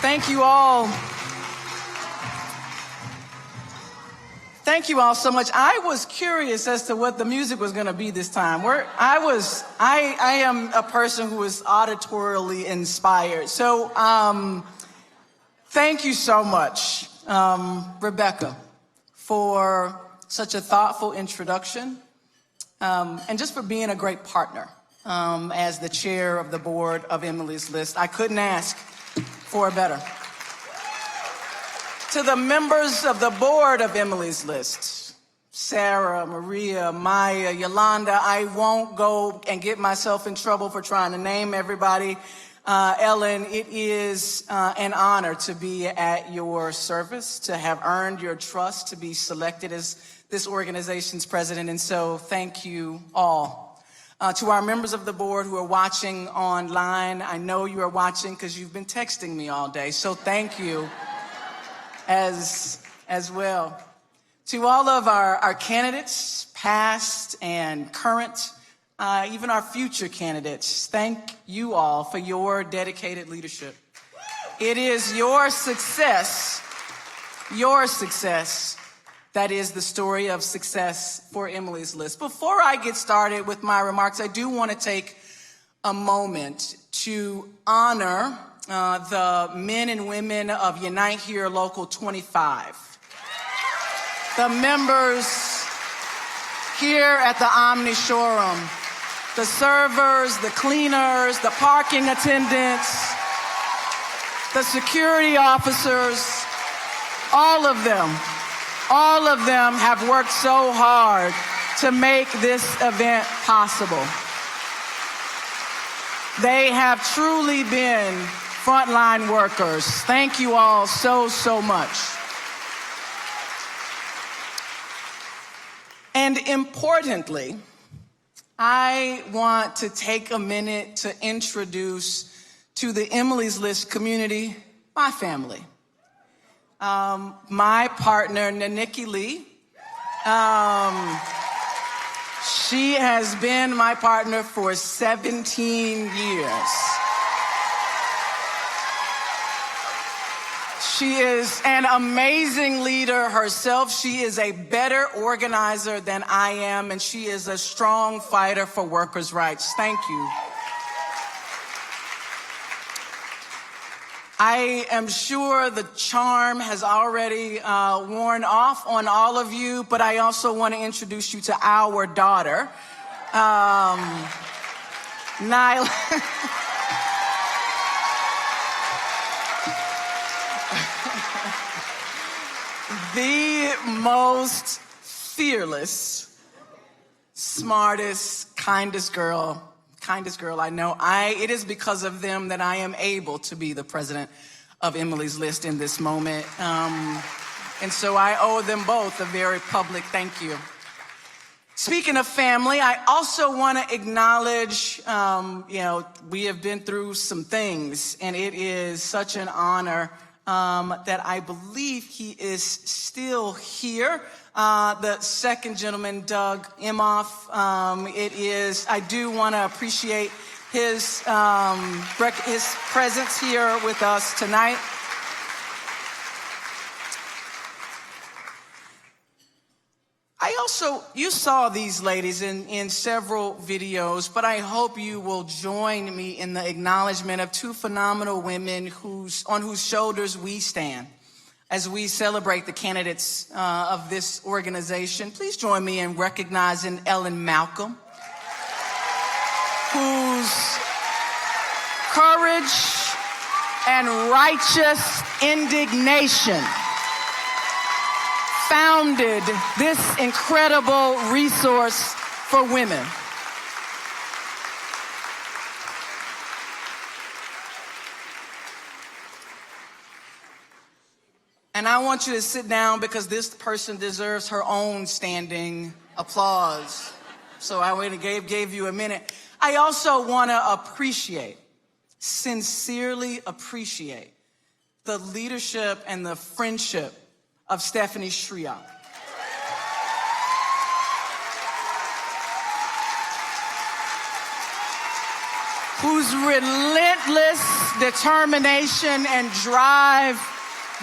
Thank you all. Thank you all so much. I was curious as to what the music was going to be this time. I am a person who is auditorially inspired. So thank you so much, Rebecca, for such a thoughtful introduction, and just for being a great partner as the chair of the board of Emily's List. I couldn't ask for better. To the members of the board of Emily's List, Sarah, Maria, Maya, Yolanda, I won't go and get myself in trouble for trying to name everybody. Ellen, it is an honor to be at your service, to have earned your trust, to be selected as this organization's president, and so thank you all. To our members of the board who are watching online, I know you are watching because you've been texting me all day, so thank you as well. To all of our candidates, past and current, even our future candidates, thank you all for your dedicated leadership. It is your success that is the story of success for Emily's List. Before I get started with my remarks, I do want to take a moment to honor the men and women of Unite Here Local 25. The members here at the Omni Showroom, the servers, the cleaners, the parking attendants, the security officers, all of them have worked so hard to make this event possible. They have truly been frontline workers. Thank you all so much. And importantly, I want to take a minute to introduce to the Emily's List community, my family. My partner, Naniki Lee. She has been my partner for 17 years. She is an amazing leader herself. She is a better organizer than I am, and she is a strong fighter for workers' rights. Thank you. I am sure the charm has already worn off on all of you, but I also want to introduce you to our daughter, Nyla. The most fearless, smartest, kindest girl I know. It is because of them that I am able to be the president of Emily's List in this moment. And so I owe them both a very public thank you. Speaking of family, I also want to acknowledge, we have been through some things, and it is such an honor that I believe he is still here. The second gentleman, Doug Imhoff, I do want to appreciate his presence here with us tonight. You saw these ladies in several videos, but I hope you will join me in the acknowledgement of two phenomenal women on whose shoulders we stand as we celebrate the candidates of this organization. Please join me in recognizing Ellen Malcolm, whose courage and righteous indignation founded this incredible resource for women. And I want you to sit down because this person deserves her own standing applause. So I gave you a minute. I also want to sincerely appreciate the leadership and the friendship of Stephanie Shriak. whose relentless determination and drive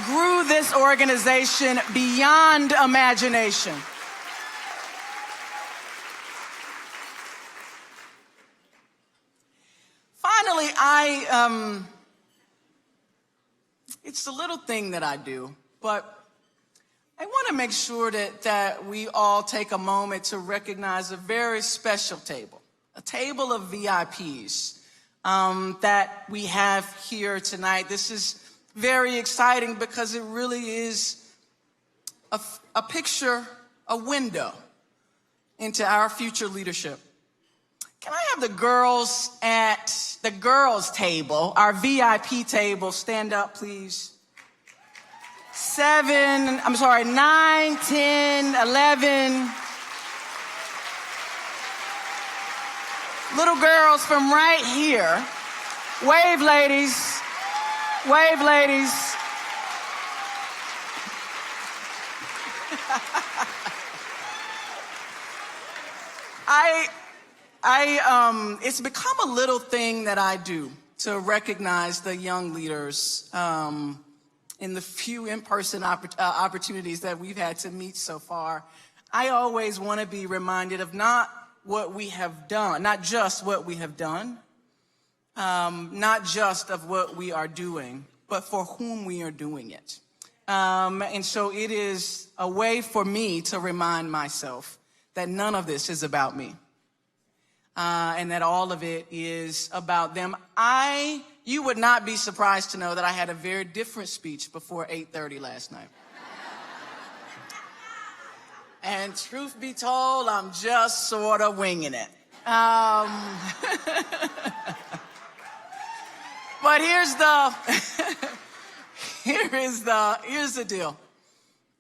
grew this organization beyond imagination. Finally, it's a little thing that I do, but I want to make sure that we all take a moment to recognize a very special table, a table of VIPs that we have here tonight. This is very exciting because it really is a picture, a window into our future leadership. Can I have the girls at the girls' table, our VIP table, stand up, please? 9, 10, 11. Little girls from right here. Wave, ladies. Wave, ladies. It's become a little thing that I do to recognize the young leaders in the few in-person opportunities that we've had to meet so far. I always want to be reminded of not what we have done, not just what we have done, not just of what we are doing, but for whom we are doing it. And so it is a way for me to remind myself that none of this is about me. And that all of it is about them. You would not be surprised to know that I had a very different speech before 8:30 last night. And truth be told, I'm just sort of winging it. But here's the deal.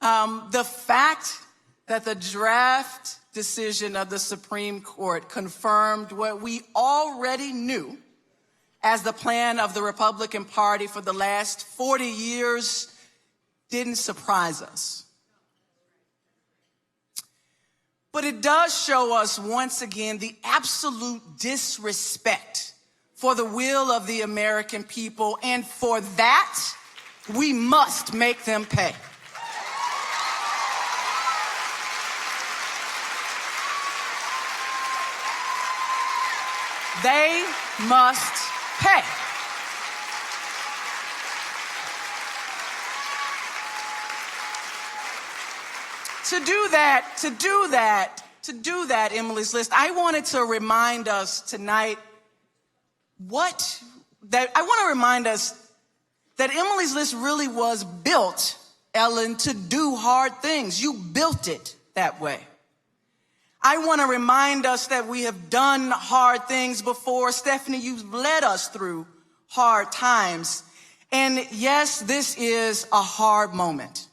The fact that the draft decision of the Supreme Court confirmed what we already knew as the plan of the Republican Party for the last 40 years didn't surprise us. But it does show us once again the absolute disrespect for the will of the American people, and for that, we must make them pay. They must pay. To do that, Emily's List, I wanted to remind us tonight that Emily's List really was built, Ellen, to do hard things. You built it that way. I want to remind us that we have done hard things before. Stephanie, you've led us through hard times. And yes, this is a hard moment.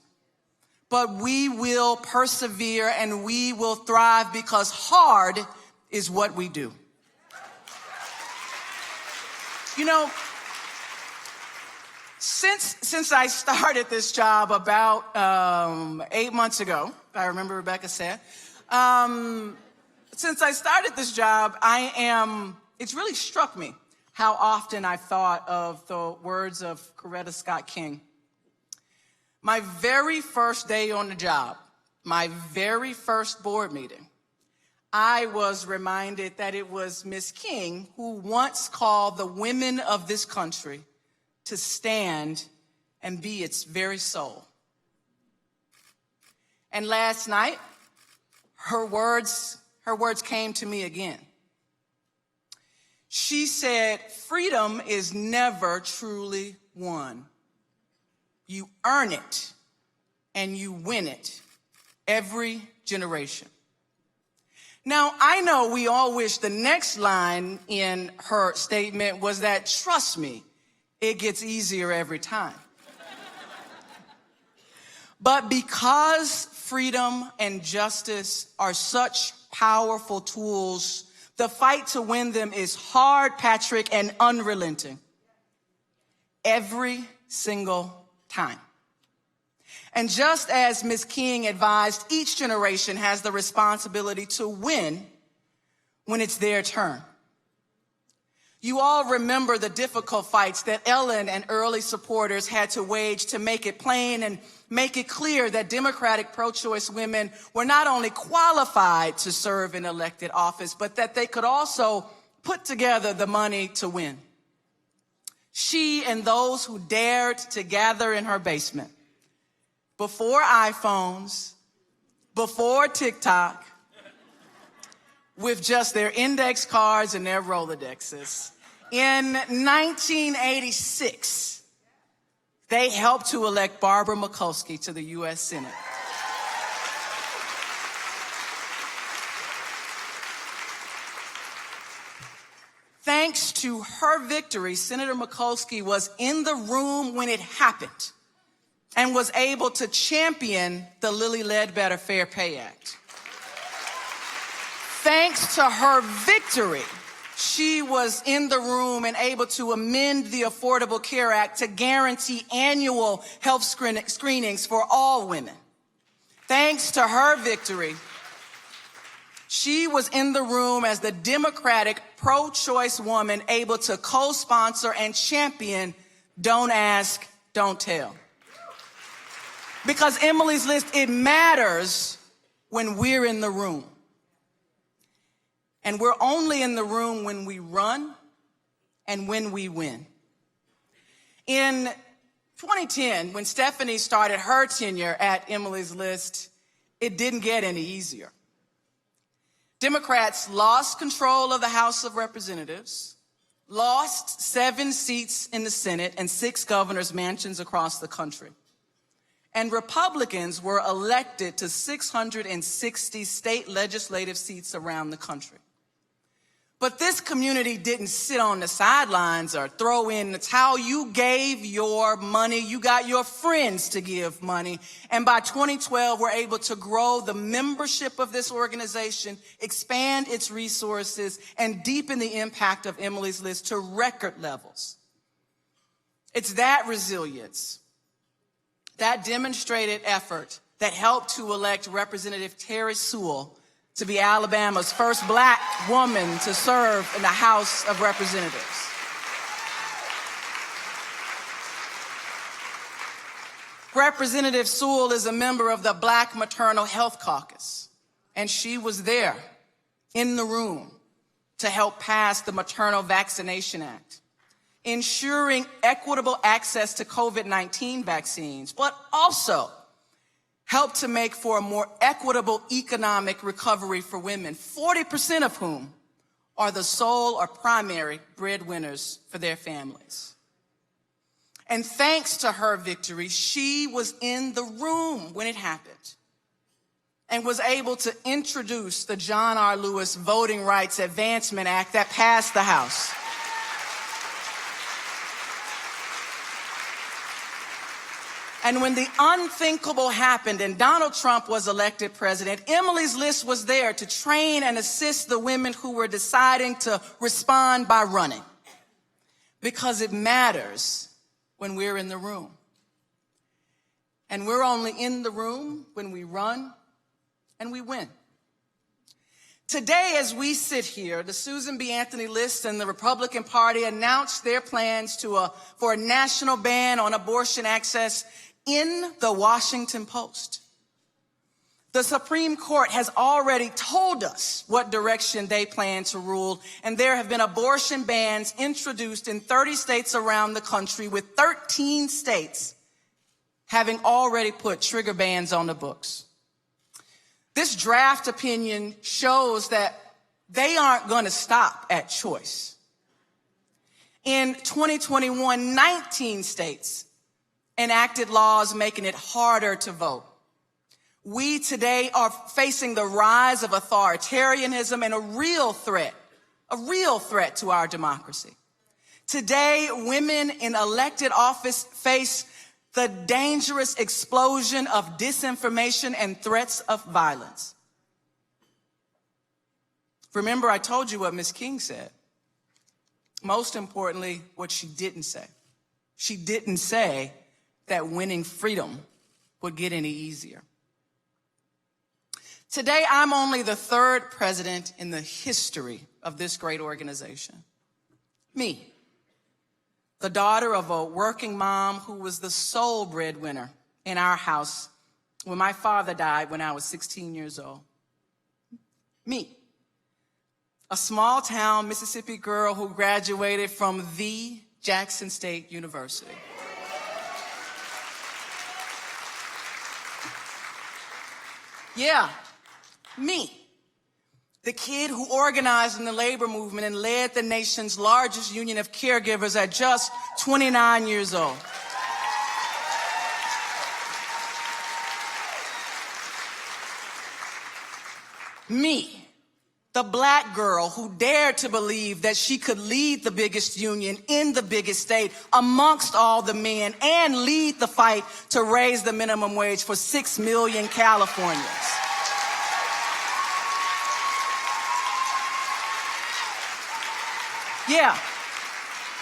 But we will persevere and we will thrive because hard is what we do. You know, since I started this job about 8 months ago, if I remember Rebecca said, since I started this job, it's really struck me how often I thought of the words of Coretta Scott King. My very first day on the job, my very first board meeting, I was reminded that it was Miss King who once called the women of this country to stand and be its very soul. And last night, her words came to me again. She said, freedom is never truly won. You earn it and you win it every generation. Now, I know we all wish the next line in her statement was that, trust me, it gets easier every time. But because freedom and justice are such powerful tools, the fight to win them is hard, Patrick, and unrelenting. Every single time. And just as Ms. King advised, each generation has the responsibility to win when it's their turn. You all remember the difficult fights that Ellen and early supporters had to wage to make it plain and make it clear that Democratic pro-choice women were not only qualified to serve in elected office, but that they could also put together the money to win. She and those who dared to gather in her basement, before iPhones, before TikTok, with just their index cards and their Rolodexes. In 1986, they helped to elect Barbara Mikulski to the U.S. Senate. Thanks to her victory, Senator Mikulski was in the room when it happened and was able to champion the Lilly Ledbetter Fair Pay Act. Thanks to her victory, she was in the room and able to amend the Affordable Care Act to guarantee annual health screenings for all women. Thanks to her victory, she was in the room as the Democratic pro-choice woman able to co-sponsor and champion Don't Ask, Don't Tell. Because Emily's List, it matters when we're in the room. And we're only in the room when we run and when we win. In 2010, when Stephanie started her tenure at Emily's List, it didn't get any easier. Democrats lost control of the House of Representatives, lost 7 seats in the Senate and 6 governors' mansions across the country. And Republicans were elected to 660 state legislative seats around the country. But this community didn't sit on the sidelines or throw in the towel. You gave your money. You got your friends to give money. And by 2012, we're able to grow the membership of this organization, expand its resources, and deepen the impact of Emily's List to record levels. It's that resilience, that demonstrated effort that helped to elect Representative Terry Sewell to be Alabama's first black woman to serve in the House of Representatives. Representative Sewell is a member of the Black Maternal Health Caucus, and she was there in the room to help pass the Maternal Vaccination Act, ensuring equitable access to COVID-19 vaccines, but also help to make for a more equitable economic recovery for women, 40% of whom are the sole or primary breadwinners for their families. And thanks to her victory, she was in the room when it happened and was able to introduce the John R. Lewis Voting Rights Advancement Act that passed the House. And when the unthinkable happened and Donald Trump was elected president, Emily's List was there to train and assist the women who were deciding to respond by running. Because it matters when we're in the room. And we're only in the room when we run and we win. Today, as we sit here, the Susan B. Anthony List and the Republican Party announced their plans for a national ban on abortion access in the Washington Post. The Supreme Court has already told us what direction they plan to rule, and there have been abortion bans introduced in 30 states around the country, with 13 states having already put trigger bans on the books. This draft opinion shows that they aren't going to stop at choice. In 2021, 19 states enacted laws making it harder to vote. We today are facing the rise of authoritarianism and a real threat to our democracy. Today, women in elected office face the dangerous explosion of disinformation and threats of violence. Remember, I told you what Ms. King said. Most importantly, what she didn't say. She didn't say that winning freedom would get any easier. Today, I'm only the 3rd president in the history of this great organization. Me, the daughter of a working mom who was the sole breadwinner in our house when my father died when I was 16 years old. Me, a small town Mississippi girl who graduated from the Jackson State University. Yeah, me, the kid who organized in the labor movement and led the nation's largest union of caregivers at just 29 years old. Me, the black girl who dared to believe that she could lead the biggest union in the biggest state amongst all the men and lead the fight to raise the minimum wage for 6 million Californians. Yeah,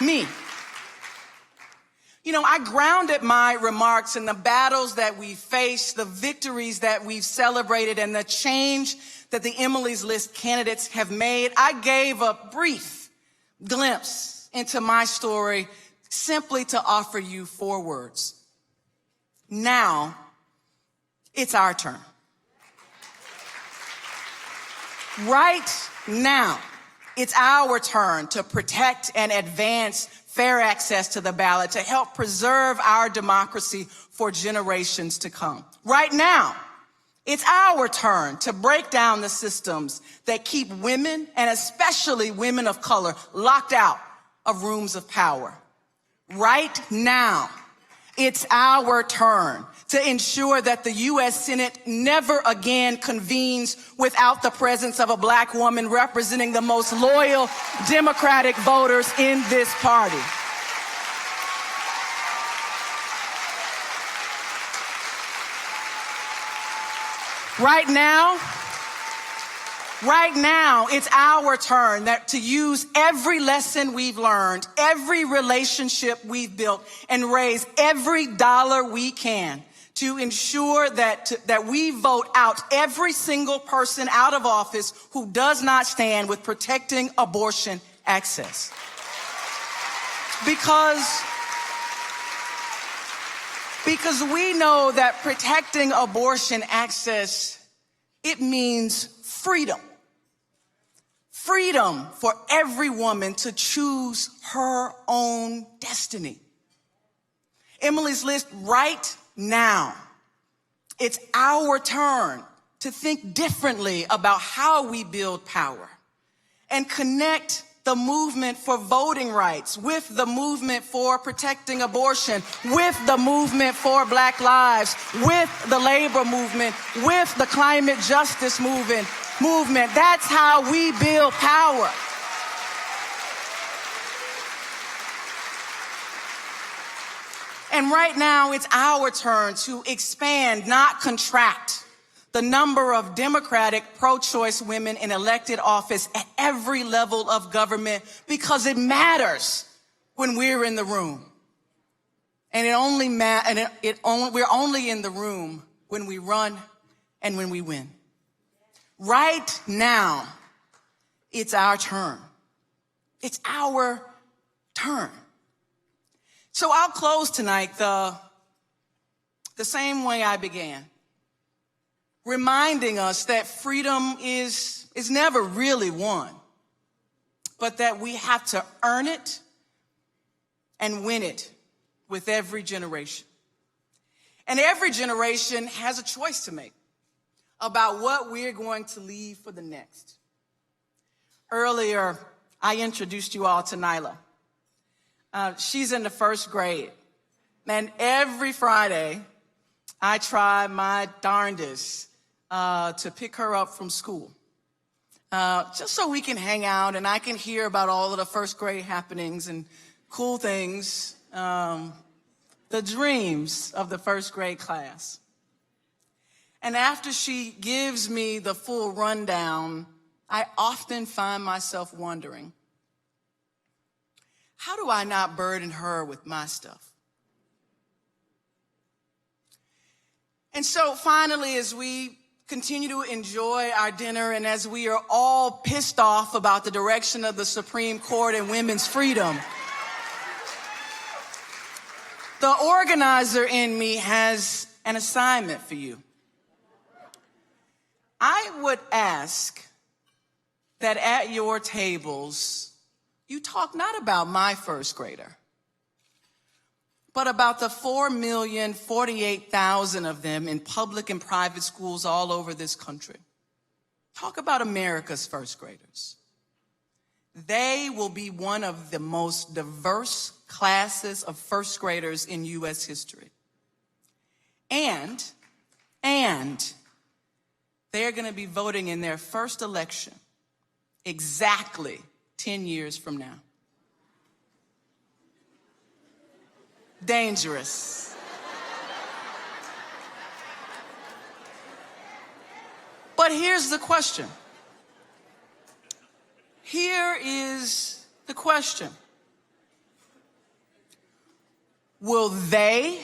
me. You know, I grounded my remarks in the battles that we faced, the victories that we've celebrated, and the change that the Emily's List candidates have made. I gave a brief glimpse into my story simply to offer you 4 words. Now, it's our turn. Right now, it's our turn to protect and advance fair access to the ballot, to help preserve our democracy for generations to come. Right now, it's our turn to break down the systems that keep women, and especially women of color, locked out of rooms of power. Right now, it's our turn to ensure that the U.S. Senate never again convenes without the presence of a black woman representing the most loyal Democratic voters in this party. Right now, it's our turn to use every lesson we've learned, every relationship we've built, and raise every dollar we can to ensure that we vote out every single person out of office who does not stand with protecting abortion access. Because we know that protecting abortion access, it means freedom. Freedom for every woman to choose her own destiny. Emily's List, right now, it's our turn to think differently about how we build power and connect the movement for voting rights with the movement for protecting abortion, with the movement for Black lives, with the labor movement, with the climate justice movement. That's how we build power. And right now, it's our turn to expand, not contract, the number of Democratic pro-choice women in elected office at every level of government, because it matters when we're in the room. And we're only in the room when we run and when we win. Right now, it's our turn. It's our turn. So I'll close tonight the same way I began, reminding us that freedom is never really won, but that we have to earn it and win it with every generation. And every generation has a choice to make about what we're going to leave for the next. Earlier, I introduced you all to Nyla. She's in the 1st grade. And every Friday, I try my darndest to pick her up from school, just so we can hang out and I can hear about all of the 1st grade happenings and cool things, the dreams of the 1st grade class. And after she gives me the full rundown, I often find myself wondering, how do I not burden her with my stuff? And so finally, as we continue to enjoy our dinner, and as we are all pissed off about the direction of the Supreme Court and women's freedom, the organizer in me has an assignment for you. I would ask that at your tables, you talk not about my first grader, but about the 4,048,000 of them in public and private schools all over this country. Talk about America's first graders. They will be one of the most diverse classes of first graders in U.S. history. And they're going to be voting in their first election exactly 10 years from now. Dangerous. But here's the question. Here is the question. Will they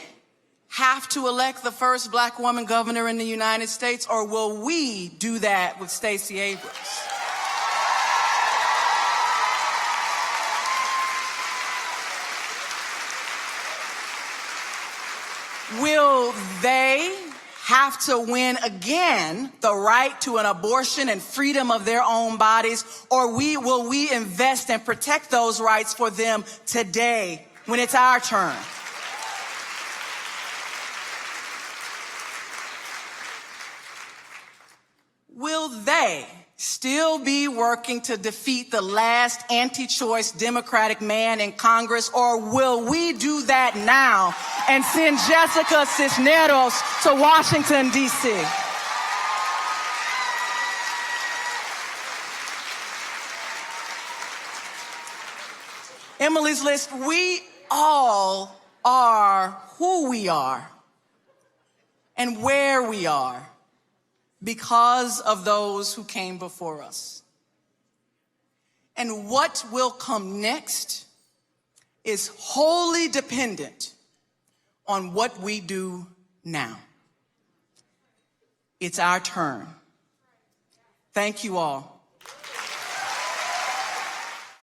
have to elect the first black woman governor in the United States, or will we do that with Stacey Abrams? Will they have to win again the right to an abortion and freedom of their own bodies, or will we invest and protect those rights for them today when it's our turn? Will they still be working to defeat the last anti-choice Democratic man in Congress, or will we do that now and send Jessica Cisneros to Washington, D.C.? Emily's List, we all are who we are and where we are because of those who came before us. And what will come next is wholly dependent on what we do now. It's our turn. Thank you all.